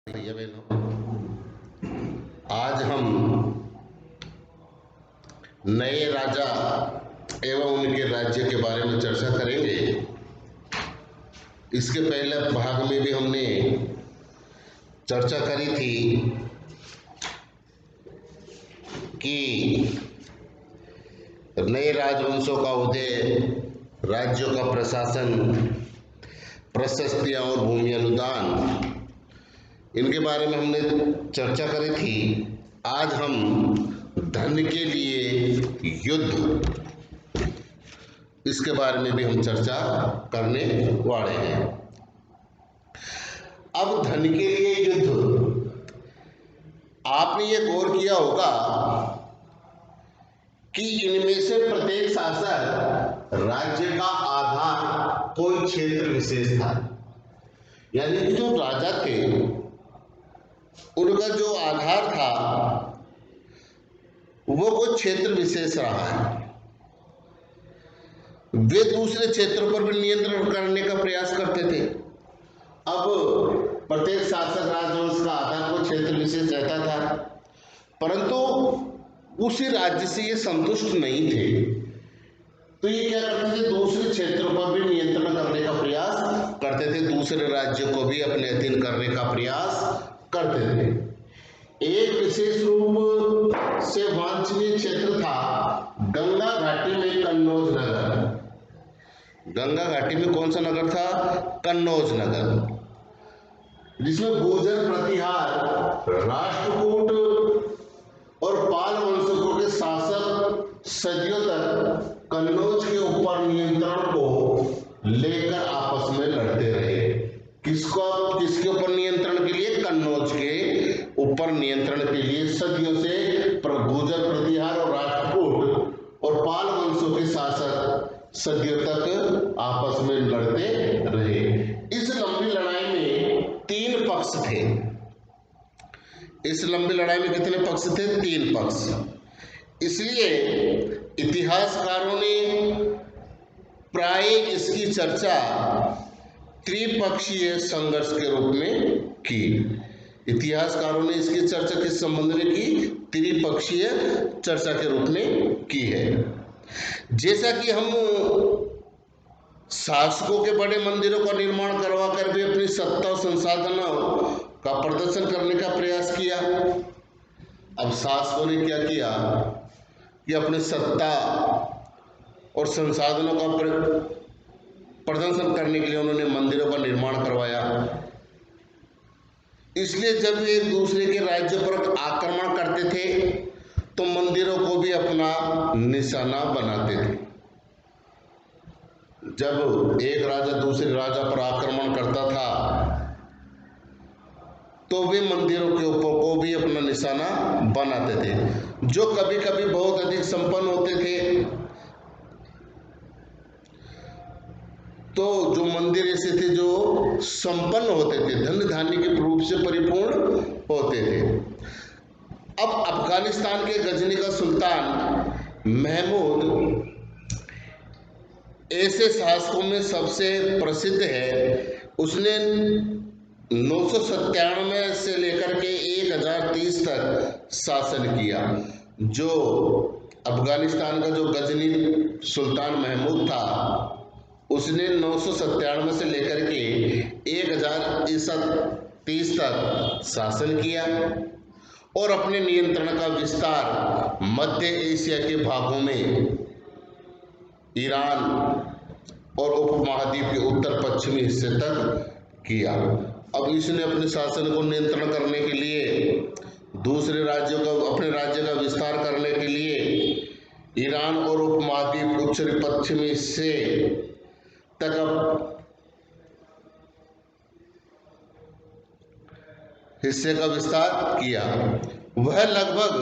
भैया बहनों, आज हम नए राजा एवं उनके राज्य के बारे में चर्चा करेंगे। इसके पहले भाग में भी हमने चर्चा करी थी कि नए राजवंशों का उदय, राज्यों का प्रशासन, प्रशस्तियां और भूमि अनुदान, इनके बारे में हमने चर्चा करी थी। आज हम धन के लिए युद्ध, इसके बारे में भी हम चर्चा करने वाले हैं। अब धन के लिए युद्ध, आपने ये गौर किया होगा कि इनमें से प्रत्येक शासक राज्य का आधार कोई क्षेत्र विशेष था। यानी जो राजा थे उनका जो आधार था वो कुछ क्षेत्र विशेष रहा है। वे दूसरे क्षेत्रों पर भी नियंत्रण करने का प्रयास करते थे। अब प्रत्येक शासक राजवंश का आधार कोई क्षेत्र विशेष रहता था, परंतु उसी राज्य से ये संतुष्ट नहीं थे, तो ये क्या करते थे, दूसरे क्षेत्रों पर भी नियंत्रण करने का प्रयास करते थे, दूसरे राज्यों को भी अपने अधीन करने का प्रयास करते थे। एक विशेष रूप से वांछनीय क्षेत्र था गंगा घाटी में कन्नौज नगर। गंगा घाटी में कौन सा नगर था? कन्नौज नगर, जिसमें गुर्जर प्रतिहार, राष्ट्रकूट और पाल वंशों के शासक सदियों तक कन्नौज के ऊपर नियंत्रण को लेकर आपस में लड़ते रहे। किसके ऊपर नियंत्रण के लिए? कन्नौज के ऊपर नियंत्रण के लिए सदियों से गुर्जर प्रतिहार और राष्ट्रकूट और पाल वंशों के शासक सदियों तक आपस में लड़ते रहे। इस लंबी लड़ाई में 3 पक्ष थे। इस लंबी लड़ाई में कितने पक्ष थे? 3 पक्ष। इसलिए इतिहासकारों ने प्राय इसकी चर्चा त्रिपक्षीय संघर्ष के रूप में की। इतिहासकारों ने इसकी चर्चा किस संबंध में की? त्रिपक्षीय चर्चा के रूप में की है। जैसा कि हम शासकों के बड़े मंदिरों का निर्माण करवा कर भी अपनी सत्ता और संसाधनों का प्रदर्शन करने का प्रयास किया। अब शासकों ने क्या किया कि अपनी सत्ता और संसाधनों का प्रदर्शन करने के लिए उन्होंने मंदिरों का निर्माण करवाया। इसलिए जब वे एक दूसरे के राज्यों पर आक्रमण करते थे तो मंदिरों को भी अपना निशाना बनाते थे। जब एक राजा दूसरे राजा पर आक्रमण करता था तो वे मंदिरों के ऊपर को भी अपना निशाना बनाते थे, जो कभी कभी बहुत अधिक संपन्न होते थे। तो जो मंदिर ऐसे थे जो संपन्न होते थे, धन धान्य के रूप से परिपूर्ण होते थे। अब अफगानिस्तान के गजनी का सुल्तान महमूद ऐसे शासकों में सबसे प्रसिद्ध है। उसने 997 से लेकर के 1030 तक शासन किया। जो अफगानिस्तान का जो गजनी सुल्तान महमूद था, उसने 997 से लेकर के 1030 तक शासन किया और अपने नियंत्रण का विस्तार मध्य एशिया के भागों में, ईरान और उपमहाद्वीप के उत्तर पश्चिमी हिस्से तक किया। अब इसने अपने शासन को नियंत्रण करने के लिए, दूसरे राज्यों का, अपने राज्य का विस्तार करने के लिए ईरान और उपमहाद्वीप उत्तरी पश्चिमी हिस्से तक हिस्से का विस्तार किया। वह लगभग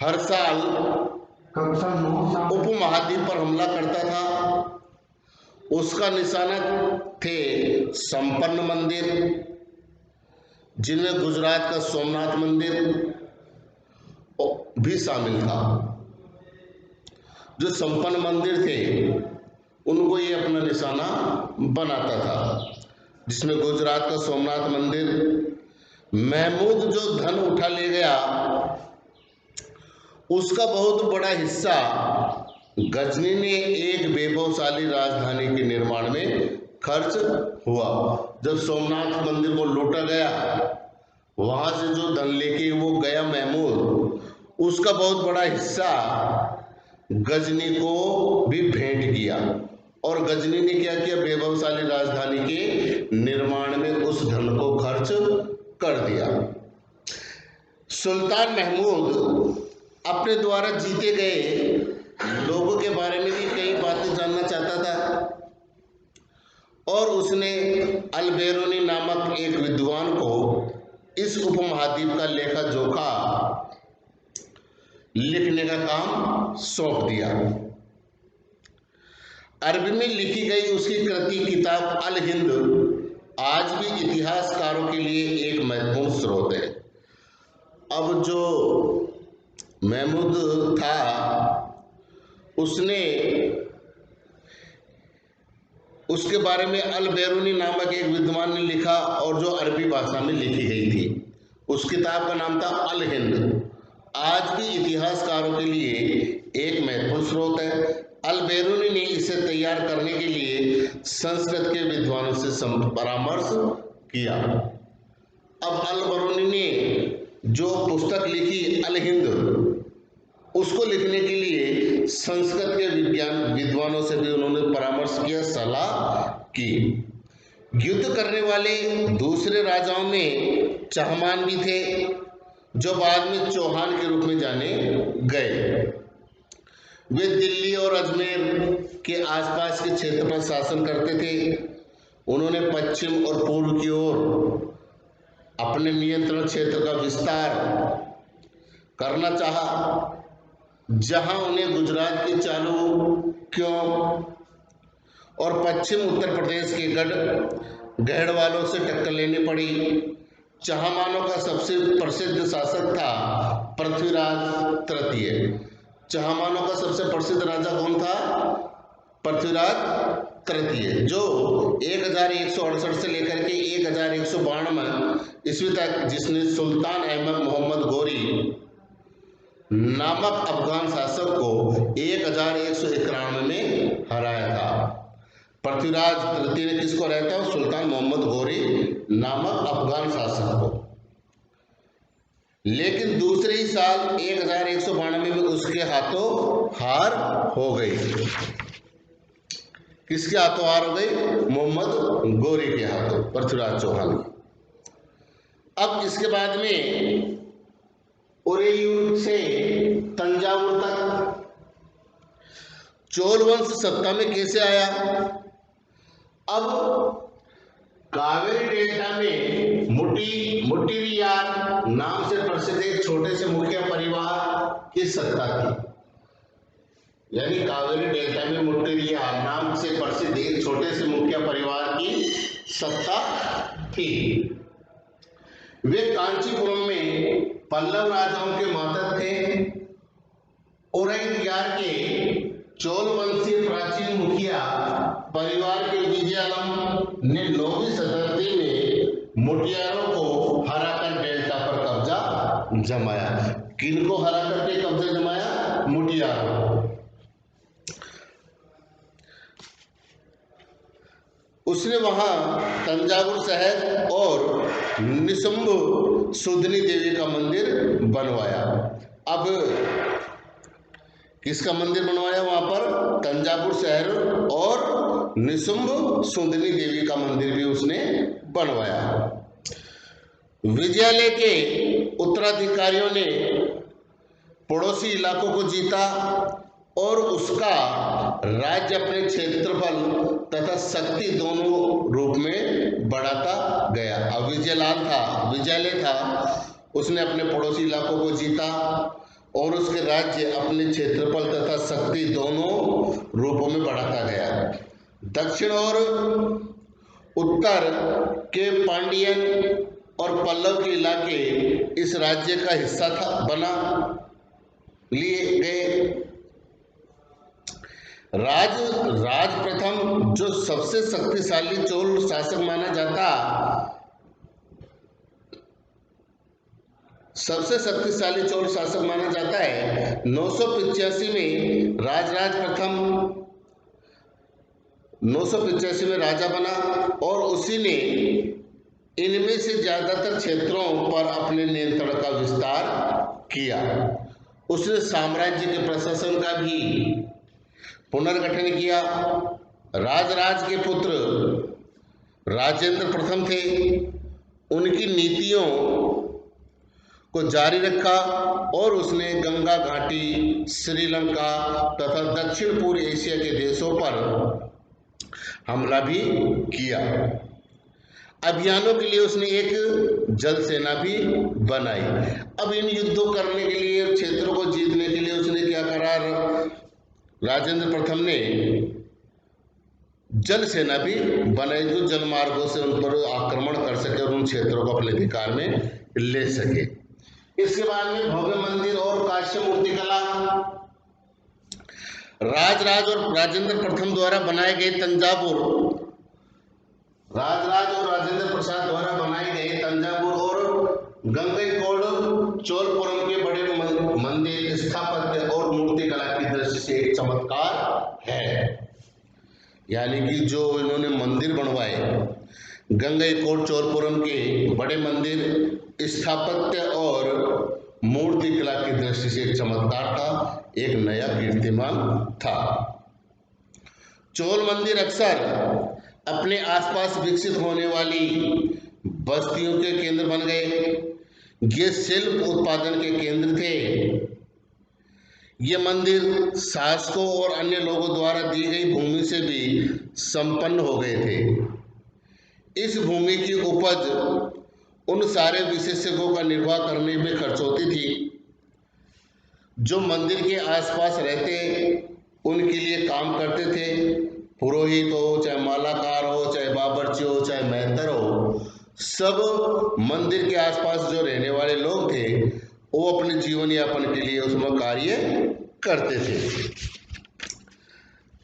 हर साल उपमहाद्वीप पर हमला करता था। उसका निशाना थे संपन्न मंदिर, जिनमें गुजरात का सोमनाथ मंदिर भी शामिल था। जो संपन्न मंदिर थे उनको ये अपना निशाना बनाता था, जिसमें गुजरात का सोमनाथ मंदिर, महमूद जो धन उठा ले गया उसका बहुत बड़ा हिस्सा गजनी ने एक वैभवशाली राजधानी के निर्माण में खर्च हुआ। जब सोमनाथ मंदिर को लूटा गया, वहां से जो धन लेके वो गया महमूद, उसका बहुत बड़ा हिस्सा गजनी को भी भेंट किया। और गजनी ने क्या किया, वैभवशाली राजधानी के निर्माण में उस धन को खर्च कर दिया। सुल्तान महमूद अपने द्वारा जीते गए लोगों के बारे में भी कई बातें जानना चाहता था और उसने अल-बेरूनी नामक एक विद्वान को इस उपमहाद्वीप का लेखा जोखा लिखने का काम सौंप दिया। अरबी में लिखी गई उसकी कृति किताब अल हिंद आज भी इतिहासकारों के लिए एक महत्वपूर्ण स्रोत है। अब जो महमूद था उसने उसके बारे में अल-बेरूनी नामक एक विद्वान ने लिखा और जो अरबी भाषा में लिखी गई थी। उस किताब का नाम था अल हिंद। आज भी इतिहासकारों के लिए एक महत्वपूर्ण स्रोत है। अल-बेरूनी ने इसे तैयार करने के लिए संस्कृत के विद्वानों से परामर्श किया। अब अल-बेरूनी ने जो पुस्तक लिखी अल हिंद, उसको लिखने के लिए संस्कृत के विद्वानों से भी उन्होंने परामर्श किया, सलाह की। युद्ध करने वाले दूसरे राजाओं में चहमान भी थे, जो बाद में चौहान के रूप में जाने गए। वे दिल्ली और अजमेर के आसपास के क्षेत्र पर शासन करते थे। उन्होंने पश्चिम और पूर्व की ओर अपने नियंत्रण क्षेत्र का विस्तार करना चाहा, जहां उन्हें गुजरात के चालुक्यों और पश्चिम उत्तर प्रदेश के गढ़वालों से टक्कर लेनी पड़ी। चहमानों का सबसे प्रसिद्ध शासक था पृथ्वीराज तृतीय। चहमानों का सबसे प्रसिद्ध राजा कौन था? पृथ्वीराज तृतीय, जो 1168 से लेकर के 1192 ईस्वी तक, जिसने सुल्तान अहमद मोहम्मद गोरी नामक अफगान शासक को 1191 में हराया था। पृथ्वीराज तृतीय ने किसको हराया था? सुल्तान मोहम्मद गोरी नामक अफगान शासक को। लेकिन दूसरे ही साल 1192 में उसके हाथों हार हो गई। किसके हाथों हार हो गई? मोहम्मद गोरी के हाथों, पृथ्वीराज चौहान की। अब इसके बाद में उरेयूर से तंजावुर तक चोल वंश सत्ता में कैसे आया? अब कावेरी डेल्टा में मुट्टिरियार नाम से प्रसिद्ध एक छोटे से मुखिया परिवार की सत्ता थी। यानी कावेरी डेल्टा में मुट्टिरियार नाम से प्रसिद्ध एक छोटे से मुखिया परिवार की सत्ता थी। वे कांचीपुरम में पल्लव राजाओं के मातहत थे। उरेयूर के चोल वंशीय प्राचीन मुखिया परिवार के विजयालम ने 9वीं शताब्दी में मुटियारों को हराकर डेल्टा पर कब्जा जमाया। किनको हरा करके कब्जा जमाया? मुटियारों। उसने वहां तंजावुर शहर और निशुंभ सुधनी देवी का मंदिर बनवाया। अब किसका मंदिर बनवाया वहां पर? तंजावुर शहर और निशुंभ सुंदनी देवी का मंदिर भी उसने बनवाया। विजयालय के उत्तराधिकारियों ने पड़ोसी इलाकों को जीता और उसका राज्य अपने क्षेत्रफल तथा शक्ति दोनों रूप में बढ़ाता गया। अब विजयालय था, उसने अपने पड़ोसी इलाकों को जीता और उसके राज्य अपने क्षेत्रफल तथा शक्ति दोनों रूपों में बढ़ाता गया। दक्षिण और उत्तर के पांडियन और पल्लव के इलाके इस राज्य का हिस्सा बना लिए गए। राज प्रथम, जो सबसे शक्तिशाली चोल शासक माना जाता, सबसे शक्तिशाली चोल शासक माना जाता है। 985 में राजा बना और उसी ने इनमें से ज्यादातर क्षेत्रों पर अपने नियंत्रण का विस्तार किया। उसने साम्राज्य के प्रशासन का भी पुनर्गठन किया। राजराज के पुत्र राजेंद्र प्रथम थे। उनकी नीतियों को जारी रखा और उसने गंगा घाटी, श्रीलंका तथा दक्षिण पूर्व एशिया के देशों पर हमला भी किया। अभियानों के लिए उसने एक जल सेना भी बनाई। अब इन युद्धों करने के लिए, क्षेत्रों को जीतने के लिए उसने क्या करा? राजेंद्र प्रथम ने जल सेना भी बनाई जो जल मार्गों से उन पर आक्रमण कर सके और उन क्षेत्रों को अपने अधिकार में ले सके। इसके बाद में भव्य मंदिर और काश्य मूर्तिकला। राजराज और राजेंद्र प्रथम द्वारा बनाए गए राजराज और राजेंद्र प्रसाद द्वारा बनाए गए तंजावुर और गंगईकोंड चोलपुरम के बड़े मंदिर स्थापत्य और मूर्तिकला की दृष्टि से एक चमत्कार है। यानी कि जो इन्होंने मंदिर बनवाए, गंगईकोंड चोलपुरम के बड़े मंदिर स्थापत्य और मूर्तिकला की दृष्टि से एक चमत्कार था, एक नया कीर्तिमान था। चोल मंदिर अक्सर अपने आसपास विकसित होने वाली बस्तियों के केंद्र बन गए। ये शिल्प उत्पादन के केंद्र थे। ये मंदिर शासकों और अन्य लोगों द्वारा दी गई भूमि से भी संपन्न हो गए थे। इस भूमि की उपज उन सारे विशेषज्ञों का निर्वाह करने में खर्च होती थी जो मंदिर के आसपास रहते, उनके लिए काम करते थे। पुरोहित हो, चाहे मालाकार हो, चाहे बावर्ची हो, चाहे मेहतर हो, सब मंदिर के आसपास जो रहने वाले लोग थे वो अपने जीवन यापन के लिए उसमें कार्य करते थे।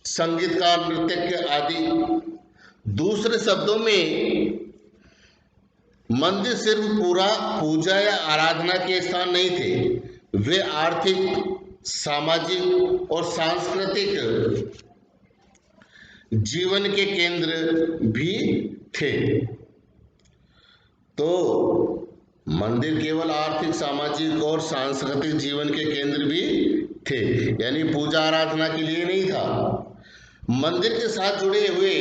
संगीतकार, नृत्यज्ञ आदि। दूसरे शब्दों में मंदिर सिर्फ पूजा या आराधना के स्थान नहीं थे, वे आर्थिक, सामाजिक और सांस्कृतिक जीवन के केंद्र भी थे। तो मंदिर केवल आर्थिक, सामाजिक और सांस्कृतिक जीवन के केंद्र भी थे, यानी पूजा आराधना के लिए नहीं था। मंदिर के साथ जुड़े हुए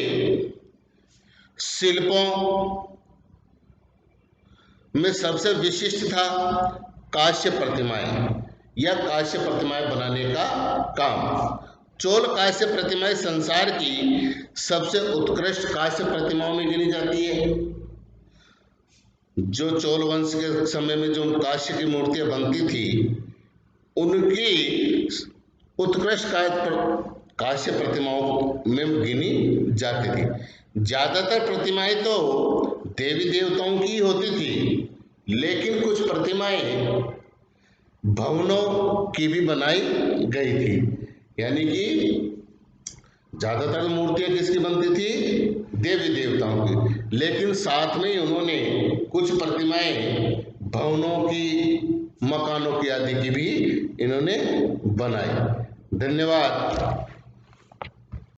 शिल्पों में सबसे विशिष्ट था कांस्य प्रतिमाएं या कांस्य प्रतिमाएं बनाने का काम। चोल कांस्य प्रतिमाएं संसार की सबसे उत्कृष्ट कांस्य प्रतिमाओं में गिनी जाती है। जो चोल वंश के समय में जो कांस्य की मूर्तियां बनती थी, उनकी उत्कृष्ट कांस्य प्रतिमाओं में गिनी जाती थी। ज्यादातर प्रतिमाएं तो देवी देवताओं की होती थी, लेकिन कुछ प्रतिमाएं भवनों की भी बनाई गई थी। यानी कि ज्यादातर मूर्तियां किसकी बनती थी? देवी देवताओं की, लेकिन साथ में उन्होंने कुछ प्रतिमाएं भवनों की, मकानों की आदि की भी इन्होंने बनाई। धन्यवाद।